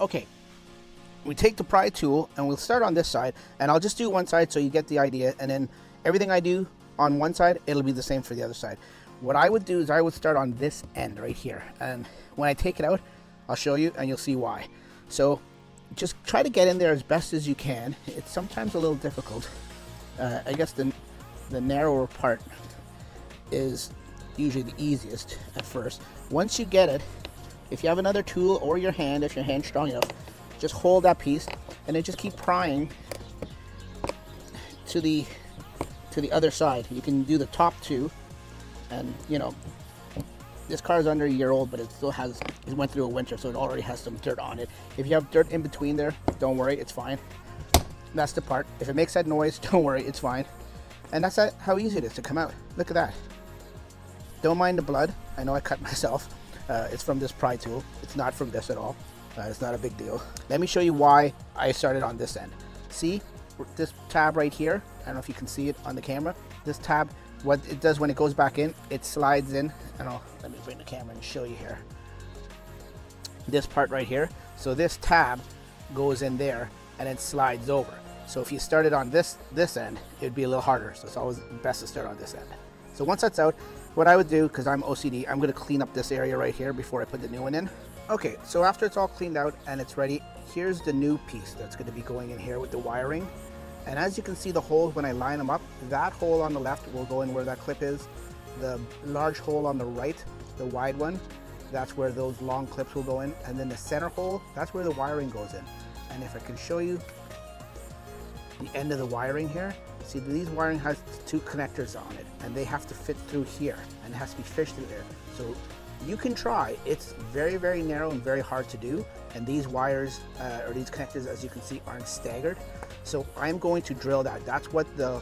Okay, we take the pry tool and we'll start on this side, and I'll just do one side so you get the idea, and then everything I do on one side, it'll be the same for the other side. What I would do is I would start on this end right here, and when I take it out, I'll show you and you'll see why. So just try to get in there as best as you can. It's sometimes a little difficult. I guess the narrower part is usually the easiest at first. Once you get it, if you have another tool or your hand, if your hand's strong enough, just hold that piece and then just keep prying to the other side. You can do the top two, and you know, this car is under a year old, but it still has, it went through a winter, so it already has some dirt on it. If you have dirt in between there, don't worry, it's fine. That's the part. If it makes that noise, don't worry, it's fine. And that's how easy it is to come out. Look at that. Don't mind the blood. I know I cut myself. It's from this pry tool. It's not from this at all. It's not a big deal. Let me show you why I started on this end. See this tab right here? I don't know if you can see it on the camera. This tab, what it does when it goes back in, it slides in. Let me bring the camera and show you here. This part right here. So this tab goes in there and then slides over. So if you started on this end, it'd be a little harder. So it's always best to start on this end. So once that's out, what I would do, because I'm OCD, I'm going to clean up this area right here before I put the new one in. Okay, so after it's all cleaned out and it's ready, here's the new piece that's going to be going in here with the wiring. And as you can see, the holes, when I line them up, that hole on the left will go in where that clip is. The large hole on the right, the wide one, that's where those long clips will go in. And then the center hole, that's where the wiring goes in. And if I can show you the end of the wiring here, see, these wiring has two connectors on it, and they have to fit through here, and it has to be fished through there. So you can try. It's very, very narrow and very hard to do. And these wires, or these connectors, as you can see, aren't staggered. So I'm going to drill that. That's what the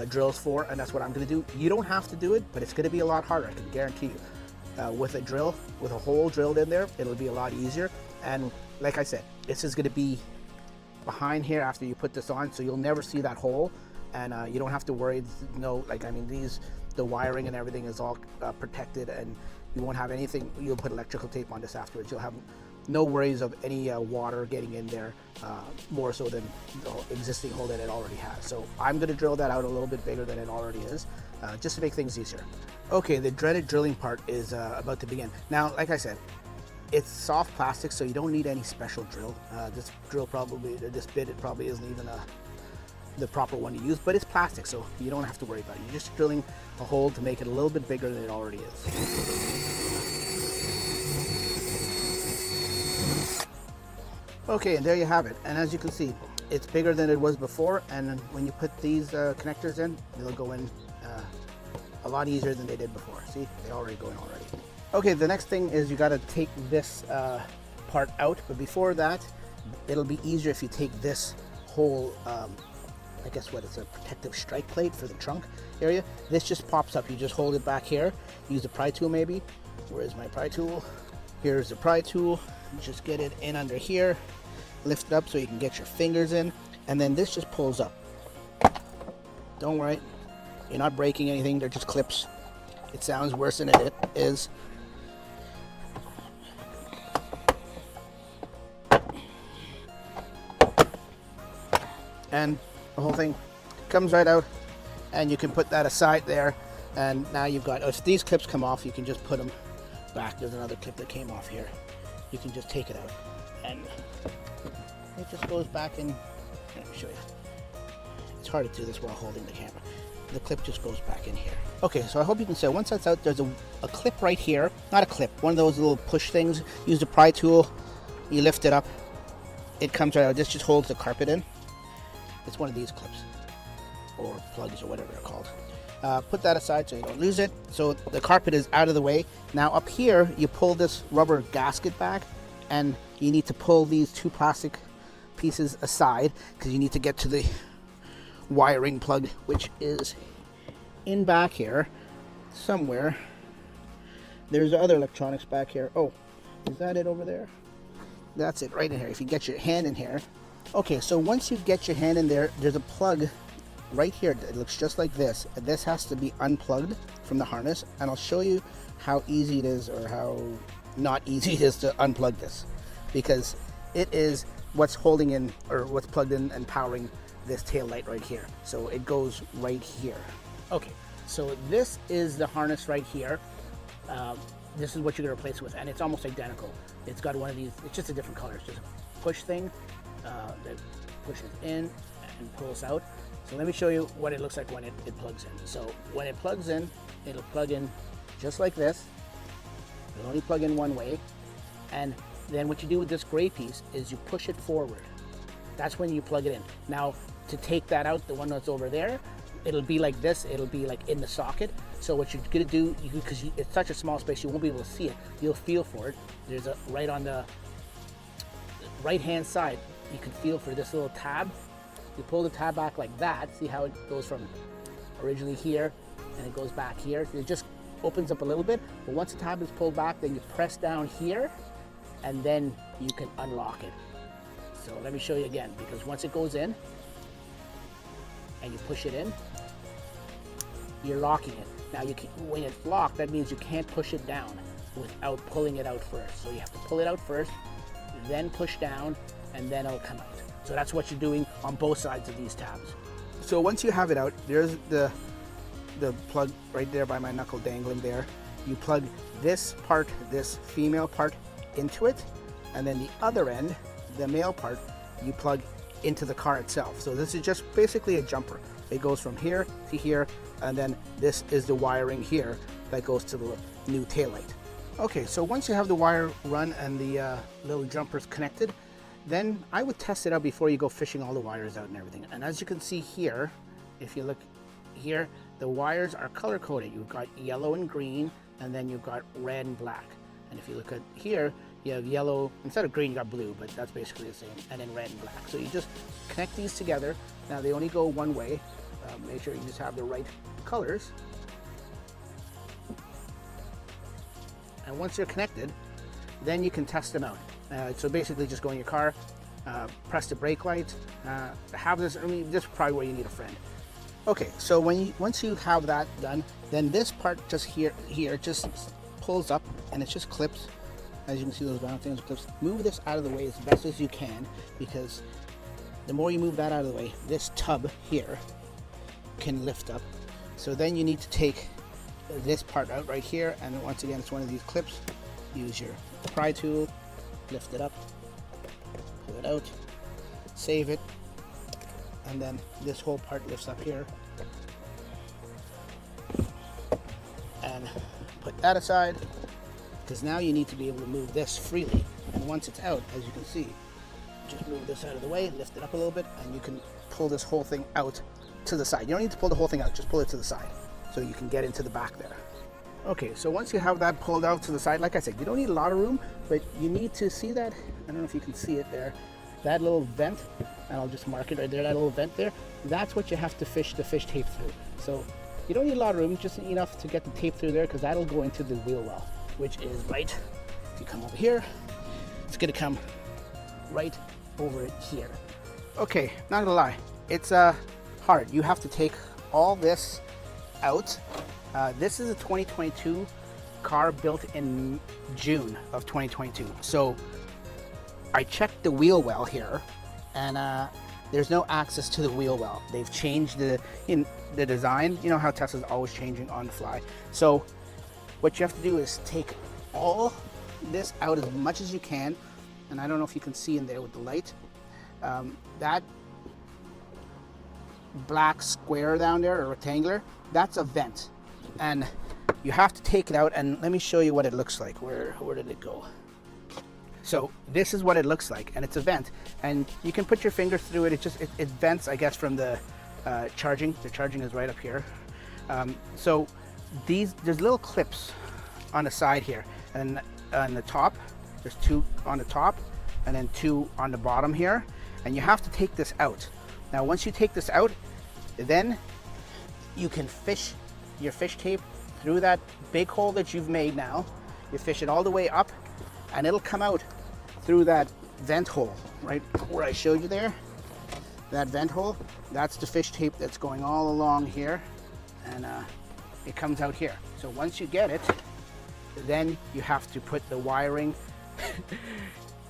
drill's for, and that's what I'm going to do. You don't have to do it, but it's going to be a lot harder, I can guarantee you. With a drill, with a hole drilled in there, it'll be a lot easier. And like I said, this is going to be behind here after you put this on, so you'll never see that hole, and you don't have to worry. No, like, I mean, the wiring and everything is all protected, and you won't have anything. You'll put electrical tape on this afterwards. You'll have no worries of any water getting in there, more so than the existing hole that it already has. So I'm going to drill that out a little bit bigger than it already is, just to make things easier. Okay, the dreaded drilling part is about to begin. Now, like I said, it's soft plastic, so you don't need any special drill. This bit, it probably isn't even the proper one to use, but it's plastic, so you don't have to worry about it. You're just drilling a hole to make it a little bit bigger than it already is. Okay, and there you have it. And as you can see, it's bigger than it was before, and when you put these connectors in, they'll go in a lot easier than they did before. See, they already go in already. Okay, the next thing is you got to take this part out, but before that, it'll be easier if you take this whole, I guess what, it's a protective strike plate for the trunk area. This just pops up. You just hold it back here. Use the pry tool maybe. Where's my pry tool? Here's the pry tool. Just get it in under here. Lift it up so you can get your fingers in, and then this just pulls up. Don't worry, you're not breaking anything. They're just clips. It sounds worse than it is. And the whole thing comes right out, and you can put that aside there, and now you've got, if these clips come off, you can just put them back. There's another clip that came off here. You can just take it out, and it just goes back in. Let me show you. It's hard to do this while holding the camera. The clip just goes back in here. Okay, so I hope you can see. Once that's out, there's a clip right here. Not a clip, one of those little push things. Use the pry tool, you lift it up, it comes right out. This just holds the carpet in. It's one of these clips, or plugs, or whatever they're called. Put that aside so you don't lose it. So the carpet is out of the way. Now up here, you pull this rubber gasket back, and you need to pull these two plastic pieces aside because you need to get to the wiring plug, which is in back here somewhere. There's other electronics back here. Oh, is that it over there? That's it right in here. If you get your hand in here. Okay, so once you get your hand in there, there's a plug right here. It looks just like this. This has to be unplugged from the harness, and I'll show you how easy it is, or how not easy it is to unplug this, because it is what's holding in, or what's plugged in and powering this tail light right here. So it goes right here. Okay, so this is the harness right here. This is what you're gonna replace it with, and it's almost identical. It's got one of these, it's just a different color. It's just a push thing that pushes in and pulls out. So let me show you what it looks like when it plugs in. So when it plugs in, it'll plug in just like this. It'll only plug in one way. And then what you do with this gray piece is you push it forward. That's when you plug it in. Now, to take that out, the one that's over there, it'll be like this. It'll be like in the socket. So what you're gonna do, because it's such a small space, you won't be able to see it. You'll feel for it. There's a, right on the right-hand side, you can feel for this little tab. You pull the tab back like that. See how it goes from originally here and it goes back here. It just opens up a little bit. But once the tab is pulled back, then you press down here and then you can unlock it. So let me show you again, because once it goes in and you push it in, you're locking it. Now when it's locked, that means you can't push it down without pulling it out first. So you have to pull it out first, then push down, and then it'll come out. So that's what you're doing on both sides of these tabs. So once you have it out, there's the plug right there by my knuckle dangling there. You plug this part, this female part, into it, and then the other end, the male part, you plug into the car itself. So this is just basically a jumper. It goes from here to here, and then this is the wiring here that goes to the new taillight. Okay, so once you have the wire run and the little jumpers connected, then I would test it out before you go fishing all the wires out and everything. And as you can see here, if you look here, the wires are color coded. You've got yellow and green, and then you've got red and black. And if you look at here, you have yellow, instead of green you got blue, but that's basically the same, and then red and black. So you just connect these together. Now they only go one way. Make sure you just have the right colors. And once they're connected, then you can test them out. So basically just go in your car, press the brake light, have this, I mean, this is probably where you need a friend. Okay, so once you have that done, then this part just here just pulls up and it just clips. As you can see, those round things clips. Move this out of the way as best as you can, because the more you move that out of the way, this tub here can lift up. So then you need to take this part out right here, and once again, it's one of these clips. Use your pry tool, lift it up, pull it out, save it, and then this whole part lifts up here. And put that aside, because now you need to be able to move this freely. And once it's out, as you can see, just move this out of the way, lift it up a little bit, and you can pull this whole thing out to the side. You don't need to pull the whole thing out, just pull it to the side so you can get into the back there. Okay, so once you have that pulled out to the side, like I said, you don't need a lot of room, but you need to see that, I don't know if you can see it there, that little vent, and I'll just mark it right there, that little vent there, that's what you have to fish the fish tape through. So you don't need a lot of room, just enough to get the tape through there, because that'll go into the wheel well, which is right, if you come over here, it's gonna come right over here. Okay, not gonna lie, it's hard. You have to take all this out. This is a 2022 car built in June of 2022. So I checked the wheel well here, and there's no access to the wheel well. They've changed the design. You know how Tesla's always changing on the fly. So what you have to do is take all this out as much as you can, and I don't know if you can see in there with the light, that black square down there, or rectangular, that's a vent, and you have to take it out. And let me show you what it looks like. Where did it go? So this is what it looks like, and it's a vent, and you can put your finger through it. It vents, I guess, from the charging. The charging is right up here. So there's little clips on the side here, and on the top there's two on the top, and then two on the bottom here, and you have to take this out. Now once you take this out, then you can fish your fish tape through that big hole that you've made. Now you fish it all the way up, and it'll come out through that vent hole right where I showed you there. That vent hole, that's the fish tape that's going all along here, and it comes out here. So once you get it, then you have to put the wiring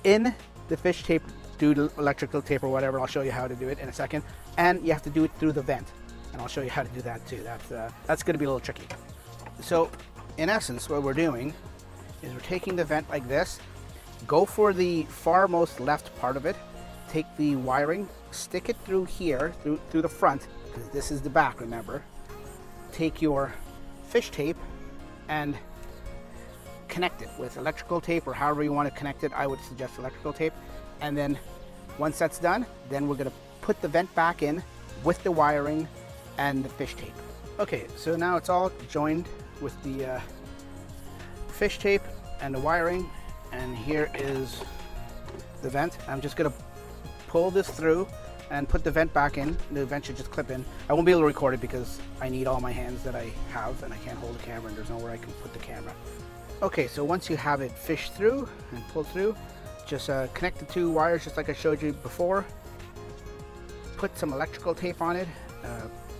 in the fish tape, do the electrical tape or whatever. I'll show you how to do it in a second. And you have to do it through the vent, and I'll show you how to do that too. That's going to be a little tricky. So in essence, what we're doing is we're taking the vent like this, go for the farmost left part of it, take the wiring, stick it through here, through the front, because this is the back, remember. Take your fish tape and connect it with electrical tape, or however you want to connect it. I would suggest electrical tape. And then once that's done, then we're going to put the vent back in with the wiring and the fish tape. Okay, so now it's all joined with the fish tape and the wiring, and here is the vent. I'm just going to pull this through and put the vent back in. The vent should just clip in. I won't be able to record it because I need all my hands that I have, and I can't hold the camera, and there's nowhere I can put the camera. Okay, so once you have it fished through and pulled through, just connect the two wires just like I showed you before. Put some electrical tape on it,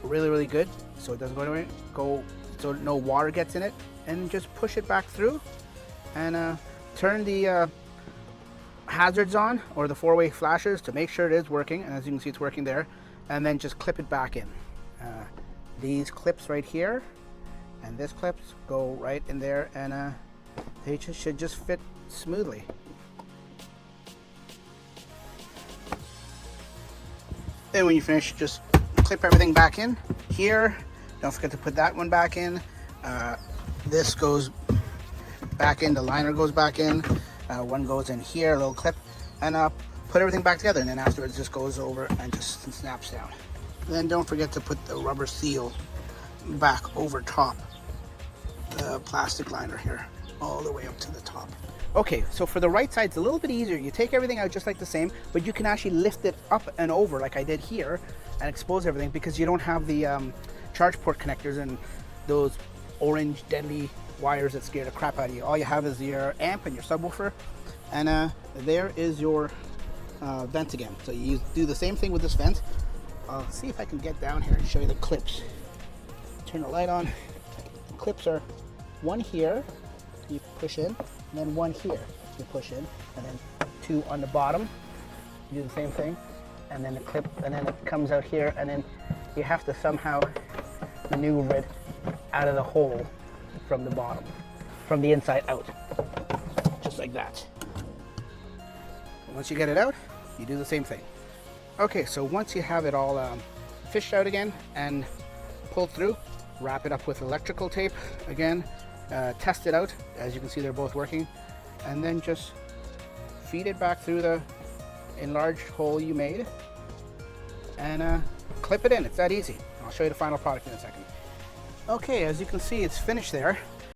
really good, so it doesn't so no water gets in it, and just push it back through, and turn the hazards on, or the four-way flashers, to make sure it is working. And as you can see, it's working there. And then just clip it back in. These clips right here and this clips go right in there, and they should just fit smoothly. Then when you finish, just clip everything back in here. Don't forget to put that one back in. This goes back in, the liner goes back in. One goes in here, a little clip, and put everything back together, and then afterwards just goes over and just snaps down. And then don't forget to put the rubber seal back over top the plastic liner here, all the way up to the top. Okay, so for the right side, it's a little bit easier. You take everything out just like the same, but you can actually lift it up and over like I did here and expose everything, because you don't have the charge port connectors and those orange deadly wires that scare the crap out of you. All you have is your amp and your subwoofer, and there is your vent again. So you do the same thing with this vent. I'll see if I can get down here and show you the clips. Turn the light on. The clips are one here, you push in, and then one here, you push in, and then two on the bottom. You do the same thing, and then the clip, and then it comes out here, and then you have to somehow maneuver it out of the hole from the bottom, from the inside out, just like that. Once you get it out, you do the same thing. Okay, so once you have it all fished out again and pulled through, wrap it up with electrical tape again, test it out. As you can see, they're both working, and then just feed it back through the enlarged hole you made, and clip it in. It's that easy. I'll show you the final product in a second. Okay, as you can see, it's finished there.